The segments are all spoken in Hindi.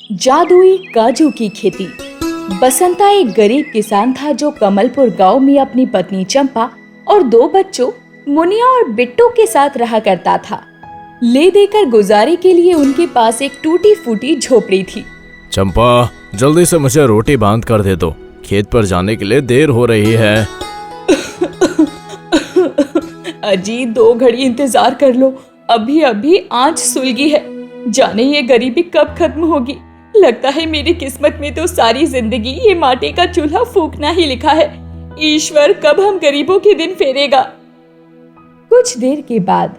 जादुई काजू की खेती। बसंता एक गरीब किसान था जो कमलपुर गांव में अपनी पत्नी चंपा और दो बच्चों मुनिया और बिट्टू के साथ रहा करता था। ले देकर गुजारे के लिए उनके पास एक टूटी फूटी झोपड़ी थी। चंपा, जल्दी से मुझे रोटी बांध कर दे दो, खेत पर जाने के लिए देर हो रही है। अजी 2 घड़ी इंतजार कर लो, अभी अभी आँच सुलगी है। जाने ये गरीबी कब खत्म होगी। लगता है मेरी किस्मत में तो सारी जिंदगी ये माटी का चूल्हा फूकना ही लिखा है। ईश्वर कब हम गरीबों के दिन फेरेगा। कुछ देर के बाद,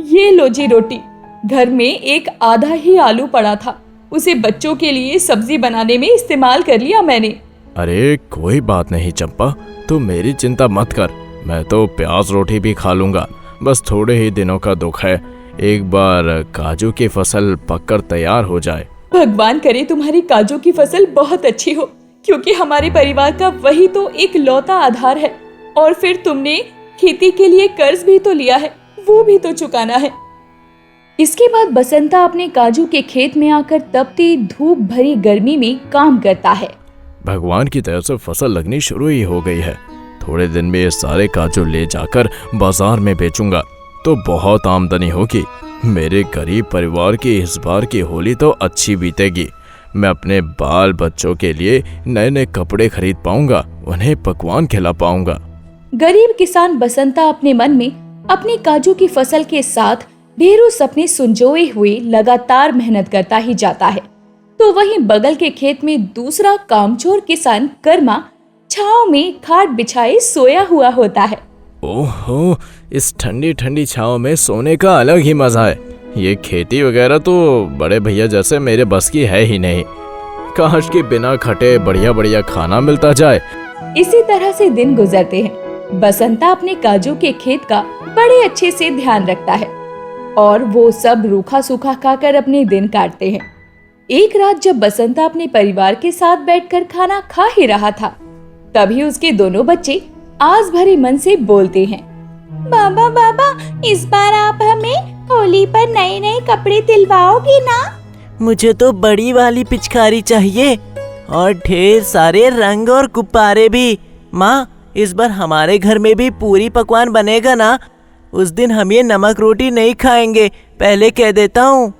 ये लो जी रोटी। घर में एक आधा ही आलू पड़ा था, उसे बच्चों के लिए सब्जी बनाने में इस्तेमाल कर लिया मैंने। अरे कोई बात नहीं चंपा, तू मेरी चिंता मत कर, मैं तो प्याज रोटी भी खा लूंगा। बस थोड़े ही दिनों का दुख है, एक बार काजू की फसल पककर तैयार हो जाए। भगवान करे तुम्हारी काजू की फसल बहुत अच्छी हो, क्योंकि हमारे परिवार का वही तो एक लौता आधार है। और फिर तुमने खेती के लिए कर्ज भी तो लिया है, वो भी तो चुकाना है। इसके बाद बसंता अपने काजू के खेत में आकर तपती धूप भरी गर्मी में काम करता है। भगवान की तरफ से फसल लगनी शुरू ही हो गई है। थोड़े दिन में ये सारे काजू ले जाकर बाजार में बेचूंगा तो बहुत आमदनी होगी। मेरे गरीब परिवार की इस बार की होली तो अच्छी बीतेगी। मैं अपने बाल बच्चों के लिए नए नए कपड़े खरीद पाऊंगा, उन्हें पकवान खिला पाऊंगा। गरीब किसान बसंता अपने मन में अपनी काजू की फसल के साथ ढेरों सपने संजोए हुए लगातार मेहनत करता ही जाता है। तो वहीं बगल के खेत में दूसरा कामचोर किसान कर्मा छांव में खाट बिछाए सोया हुआ होता है। ओहो, इस ठंडी ठंडी छांव में सोने का अलग ही मजा है। ये खेती वगैरह तो बड़े भैया जैसे मेरे बस की है ही नहीं। काश कि बिना खटे बढ़िया बढ़िया खाना मिलता जाए। इसी तरह से दिन गुजरते हैं। बसंता अपने काजू के खेत का बड़े अच्छे से ध्यान रखता है और वो सब रूखा सूखा खाकर अपने दिन काटते हैं। एक रात जब बसंता अपने परिवार के साथ बैठकर खाना खा ही रहा था, तभी उसके दोनों बच्चे आस भरे मन से बोलते हैं, बाबा बाबा, इस बार आप हमें होली पर नए नए कपड़े दिलवाओगे ना? मुझे तो बड़ी वाली पिचकारी चाहिए और ढेर सारे रंग और गुब्बारे भी। माँ, इस बार हमारे घर में भी पूरी पकवान बनेगा ना? उस दिन हम ये नमक रोटी नहीं खाएंगे, पहले कह देता हूँ।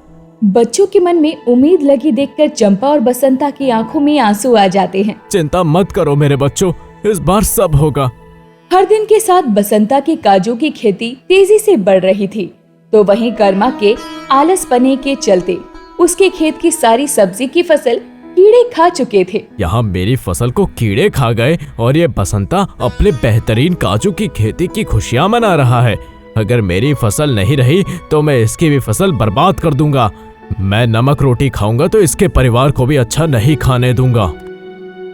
बच्चों के मन में उम्मीद लगी देखकर चंपा और बसंता की आंखों में आंसू आ जाते हैं। चिंता मत करो मेरे बच्चों, इस बार सब होगा। हर दिन के साथ बसंता की काजू की खेती तेजी से बढ़ रही थी, तो वहीं कर्मा के आलसपने के चलते उसके खेत की सारी सब्जी की फसल कीड़े खा चुके थे। यहाँ मेरी फसल को कीड़े खा गए और ये बसंता अपने बेहतरीन काजू की खेती की खुशियाँ मना रहा है। अगर मेरी फसल नहीं रही तो मैं इसकी भी फसल बर्बाद कर दूंगा। मैं नमक रोटी खाऊंगा तो इसके परिवार को भी अच्छा नहीं खाने दूंगा।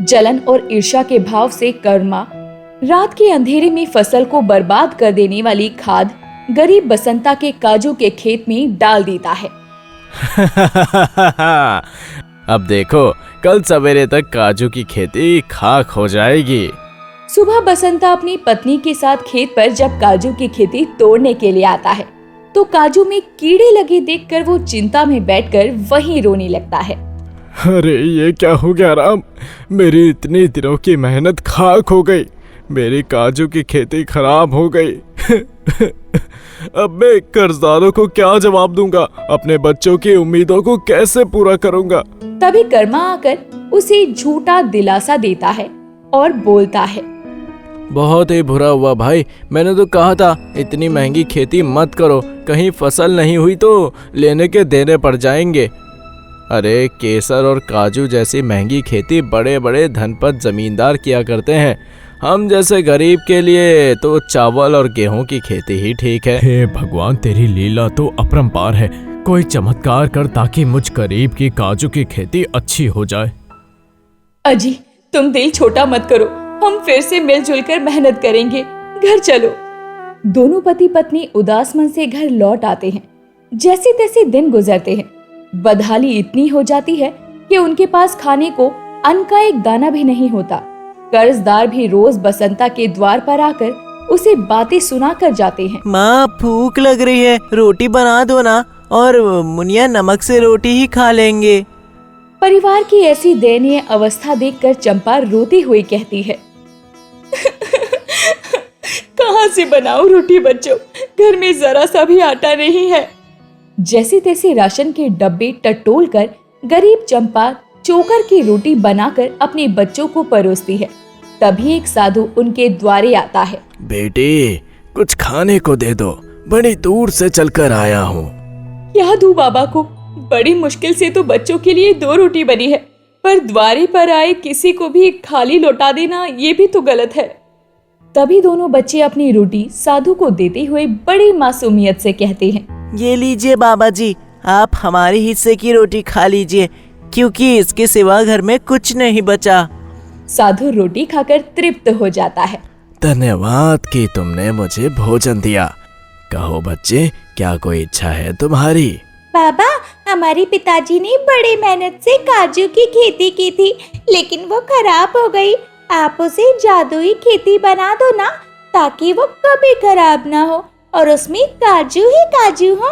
जलन और ईर्ष्या के भाव से कर्मा रात के अंधेरे में फसल को बर्बाद कर देने वाली खाद गरीब बसंता के काजू के खेत में डाल देता है। अब देखो, कल सवेरे तक काजू की खेती खाक हो जाएगी। सुबह बसंता अपनी पत्नी के साथ खेत पर जब काजू की खेती तोड़ने के लिए आता है, तो काजू में कीड़े लगे देखकर वो चिंता में बैठकर वहीं रोने लगता है। अरे ये क्या हो गया राम, मेरी इतनी दिनों की मेहनत खाक हो गई, मेरी काजू की खेती खराब हो गई। अब मैं कर्जदारों को क्या जवाब दूंगा, अपने बच्चों की उम्मीदों को कैसे पूरा करूंगा। तभी कर्मा आकर उसे झूठा दिलासा देता है और बोलता है, बहुत ही बुरा हुआ भाई, मैंने तो कहा था इतनी महंगी खेती मत करो, कहीं फसल नहीं हुई तो लेने के देने पड़ जाएंगे। अरे केसर और काजू जैसी महंगी खेती बड़े बड़े धनपत जमींदार किया करते हैं, हम जैसे गरीब के लिए तो चावल और गेहूं की खेती ही ठीक है। हे भगवान, तेरी लीला तो अपरंपार है, कोई चमत्कार कर ताकि मुझ गरीब की काजू की खेती अच्छी हो जाए। अजी तुम दिल छोटा मत करो, हम फिर से मिलजुल कर मेहनत करेंगे, घर चलो। दोनों पति पत्नी उदास मन से घर लौट आते हैं। जैसे तैसे दिन गुजरते हैं। बदहाली इतनी हो जाती है कि उनके पास खाने को अन्न का एक दाना भी नहीं होता। कर्जदार भी रोज बसंता के द्वार पर आकर उसे बातें सुनाकर जाते हैं। माँ, भूख लग रही है, रोटी बना दो ना, और मुनिया नमक से रोटी ही खा लेंगे। परिवार की ऐसी दयनीय अवस्था देखकर चंपा रोती हुई कहती है, कहाँ से बनाऊं रोटी बच्चों, घर में जरा सा भी आटा नहीं है। जैसे तैसे राशन के डब्बे टटोल कर गरीब चंपा चोकर की रोटी बनाकर अपने बच्चों को परोसती है। तभी एक साधु उनके द्वारे आता है। बेटी, कुछ खाने को दे दो, बड़ी दूर से चलकर आया हूँ। क्या दूं बाबा को, बड़ी मुश्किल से तो बच्चों के लिए 2 रोटी बनी है, पर द्वारे पर आए किसी को भी खाली लौटा देना ये भी तो गलत है। तभी दोनों बच्चे अपनी रोटी साधु को देते हुए बड़ी मासूमियत से कहते हैं, ये लीजिए बाबा जी, आप हमारे हिस्से की रोटी खा लीजिए, क्योंकि इसके सिवा घर में कुछ नहीं बचा। साधु रोटी खाकर तृप्त हो जाता है। धन्यवाद कि तुमने मुझे भोजन दिया। कहो बच्चे, क्या कोई इच्छा है तुम्हारी? बाबा, हमारे पिताजी ने बड़े मेहनत से काजू की खेती की थी, लेकिन वो खराब हो गई। आप उसे जादुई खेती बना दो ना, ताकि वो कभी खराब ना हो और उसमें काजू ही काजू हो।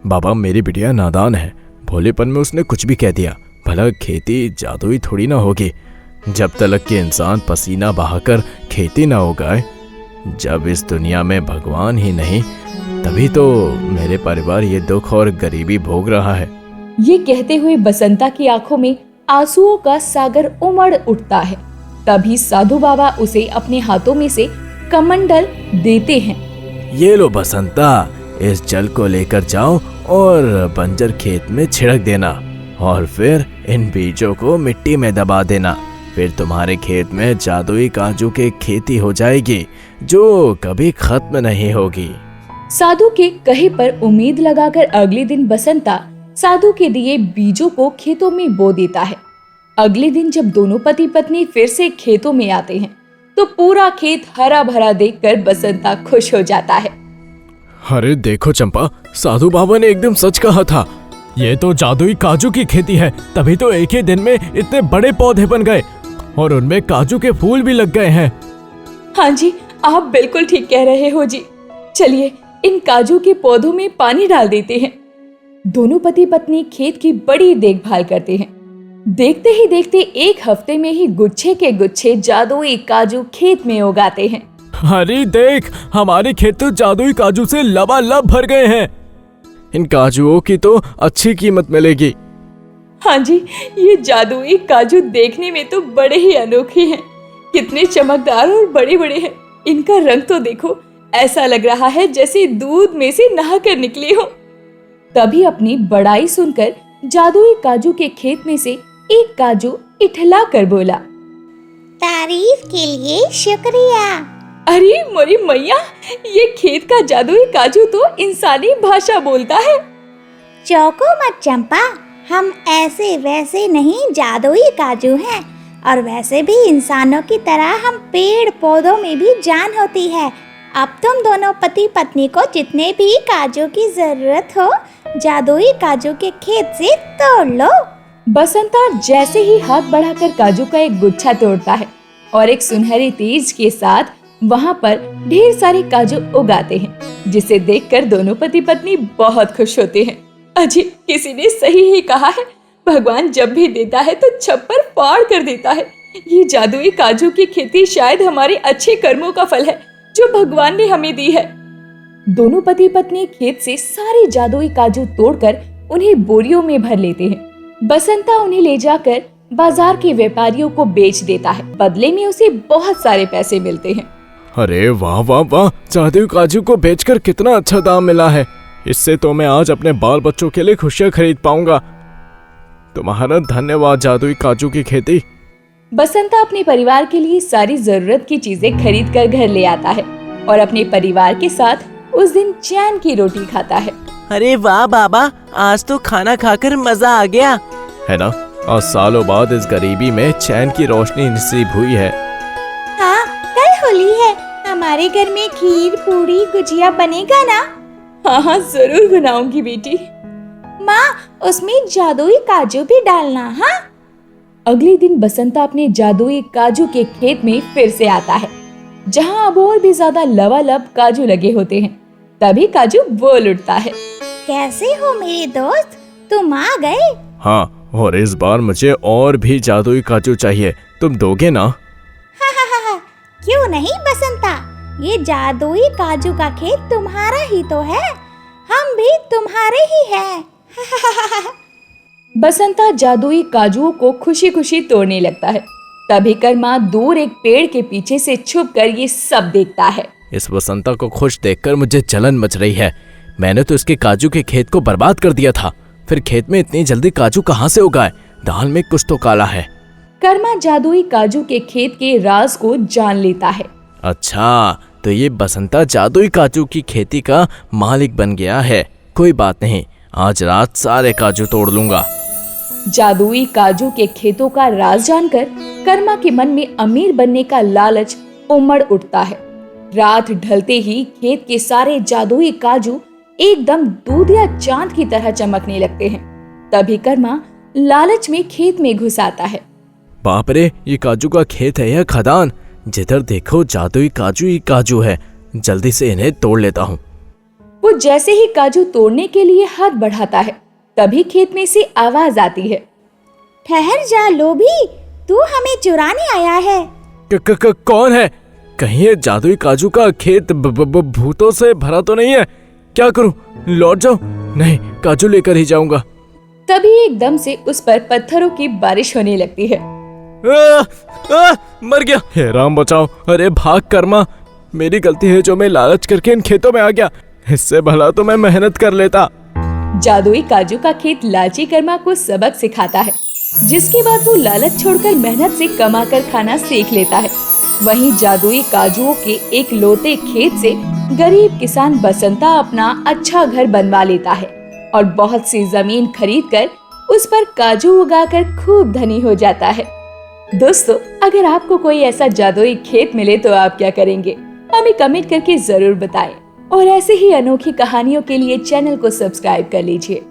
बाबा, मेरी बिटिया नादान है, भोलेपन में उसने कुछ भी कह दिया। भला खेती जादुई थोड़ी ना होगी, जब तक कि इंसान पसीना बहाकर खेती ना उगाए। जब इस दुनिया में भगवान ही नहीं, तभी तो मेरे परिवार ये दुख और गरीबी भोग रहा है। ये कहते हुए बसंता की आंखों में आंसुओं का सागर उमड़ उठता है। तभी साधु बाबा उसे अपने हाथों में से कमंडल देते हैं। ये लो बसंता, इस जल को लेकर जाओ और बंजर खेत में छिड़क देना, और फिर इन बीजों को मिट्टी में दबा देना। फिर तुम्हारे खेत में जादुई काजू की खेती हो जाएगी, जो कभी खत्म नहीं होगी। साधु के कहे पर उम्मीद लगाकर अगले दिन बसंता साधु के दिए बीजों को खेतों में बो देता है। अगले दिन जब दोनों पति पत्नी फिर से खेतों में आते हैं, तो पूरा खेत हरा भरा देखकर बसंता खुश हो जाता है। अरे देखो चंपा, साधु बाबा ने एकदम सच कहा था। ये तो जादुई काजू की खेती है, तभी तो एक ही दिन में इतने बड़े पौधे बन गए और उनमें काजू के फूल भी लग गए हैं। हाँ जी, आप बिल्कुल ठीक कह रहे हो जी। चलिए इन काजू के पौधों में पानी डाल देते हैं। दोनों पति पत्नी खेत की बड़ी देखभाल करते हैं। देखते ही देखते एक हफ्ते में ही गुच्छे के गुच्छे जादुई काजू खेत में उगाते हैं। अरे देख, हमारे खेत तो जादुई काजू से लबालब भर गए हैं। इन काजुओं की तो अच्छी कीमत मिलेगी। हाँ जी, ये जादुई काजू देखने में तो बड़े ही अनोखे हैं। कितने चमकदार और बड़े बड़े हैं। इनका रंग तो देखो, ऐसा लग रहा है जैसे दूध में से नहाकर निकले हो। तभी अपनी बड़ाई सुनकर जादुई काजू के खेत में से एक काजू इठला कर बोला, तारीफ के लिए शुक्रिया। अरे मोरी मैया, ये खेत का जादुई काजू तो इंसानी भाषा बोलता है। चौको मत चंपा, हम ऐसे वैसे नहीं जादुई काजू हैं, और वैसे भी इंसानों की तरह हम पेड़ पौधों में भी जान होती है। अब तुम दोनों पति पत्नी को जितने भी काजू की जरूरत हो, जादुई काजू के खेत से तोड़ लो। बसंता जैसे ही हाथ बढ़ाकर काजू का एक गुच्छा तोड़ता है और एक सुनहरे तेज के साथ वहाँ पर ढेर सारे काजू उगाते हैं, जिसे देखकर दोनों पति पत्नी बहुत खुश होते हैं। अजी, किसी ने सही ही कहा है, भगवान जब भी देता है तो छप्पर फाड़ कर देता है। ये जादुई काजू की खेती शायद हमारे अच्छे कर्मों का फल है, जो भगवान ने हमें दी है। दोनों पति पत्नी खेत से सारे जादुई काजू तोड़कर उन्हें बोरियों में भर लेते हैं। बसंता उन्हें ले जाकर बाजार के व्यापारियों को बेच देता है। बदले में उसे बहुत सारे पैसे मिलते हैं। अरे वाह वाह वाह, जादुई काजू को बेचकर कितना अच्छा दाम मिला है। इससे तो मैं आज अपने बाल बच्चों के लिए खुशियाँ खरीद पाऊंगा। तुम्हारा धन्यवाद जादुई काजू की खेती। बसंता अपने परिवार के लिए सारी जरूरत की चीजें खरीद कर घर ले आता है और अपने परिवार के साथ उस दिन चैन की रोटी खाता है। अरे वाह बाबा, आज तो खाना खाकर मजा आ गया है ना। आज सालों बाद इस गरीबी में चैन की रोशनी नसीब हुई है। हाँ, कल होली है, हमारे घर में खीर पूरी गुजिया बनेगा ना? हाँ हाँ, जरूर बनाऊंगी बेटी। माँ, उसमें जादुई काजू भी डालना। हाँ। अगले दिन बसंता अपने जादुई काजू के खेत में फिर से आता है, जहाँ अब और भी ज्यादा लबालब काजू लगे होते हैं। तभी काजू बोल उठता है, कैसे हो मेरे दोस्त, तुम आ गए? हाँ, और इस बार मुझे और भी जादुई काजू चाहिए, तुम दोगे ना? क्यों नहीं बसंता, ये जादुई काजू का खेत तुम्हारा ही तो है, हम भी तुम्हारे ही हैं। बसंता जादुई काजुओं को खुशी खुशी तोड़ने लगता है। तभी कर्मा दूर एक पेड़ के पीछे से छुपकर ये सब देखता है। इस बसंता को खुश देखकर मुझे जलन मच रही है। मैंने तो इसके काजू के खेत को बर्बाद कर दिया था, फिर खेत में इतनी जल्दी काजू कहाँ से उगाए? दाल में कुछ तो काला है। कर्मा जादुई काजू के खेत के राज को जान लेता है। अच्छा, तो ये बसंता जादुई काजू की खेती का मालिक बन गया है। कोई बात नहीं, आज रात सारे काजू तोड़ लूंगा। जादुई काजू के खेतों का राज जानकर कर्मा के मन में अमीर बनने का लालच उमड़ उठता है। रात ढलते ही खेत के सारे जादुई काजू एकदम दूध या चांद की तरह चमकने लगते हैं। तभी कर्मा लालच में खेत में घुस आता है। बाप रे, ये काजू का खेत है या खदान? जिधर देखो जादुई काजू ही काजू है। जल्दी से इन्हें तोड़ लेता हूँ। वो जैसे ही काजू तोड़ने के लिए हाथ बढ़ाता है, तभी खेत में से आवाज आती है। ठहर जा लोभी, तू हमें चुराने आया है। कौन है? कहीं ये जादुई काजू का खेत भूतों से भरा तो नहीं है? क्या करूं? लौट जाऊं? नहीं, काजू लेकर ही जाऊंगा। तभी एकदम से उस पर पत्थरों की बारिश होने लगती है। मर गया। हे राम बचाओ। अरे भाग कर्मा, मेरी गलती है जो मैं लालच करके इन खेतों में आ गया। इससे भला तो मैं मेहनत कर लेता। जादुई काजू का खेत लालची कर्मा को सबक सिखाता है, जिसके बाद वो लालच छोड़कर मेहनत से कमाकर खाना सीख लेता है। वहीं जादुई काजुओं के एक लोते खेत से गरीब किसान बसंता अपना अच्छा घर बनवा लेता है और बहुत सी जमीन खरीदकर उस पर काजू उगाकर खूब धनी हो जाता है। दोस्तों, अगर आपको कोई ऐसा जादुई खेत मिले तो आप क्या करेंगे? हमें कमेंट करके जरूर बताएं और ऐसे ही अनोखी कहानियों के लिए चैनल को सब्सक्राइब कर लीजिए।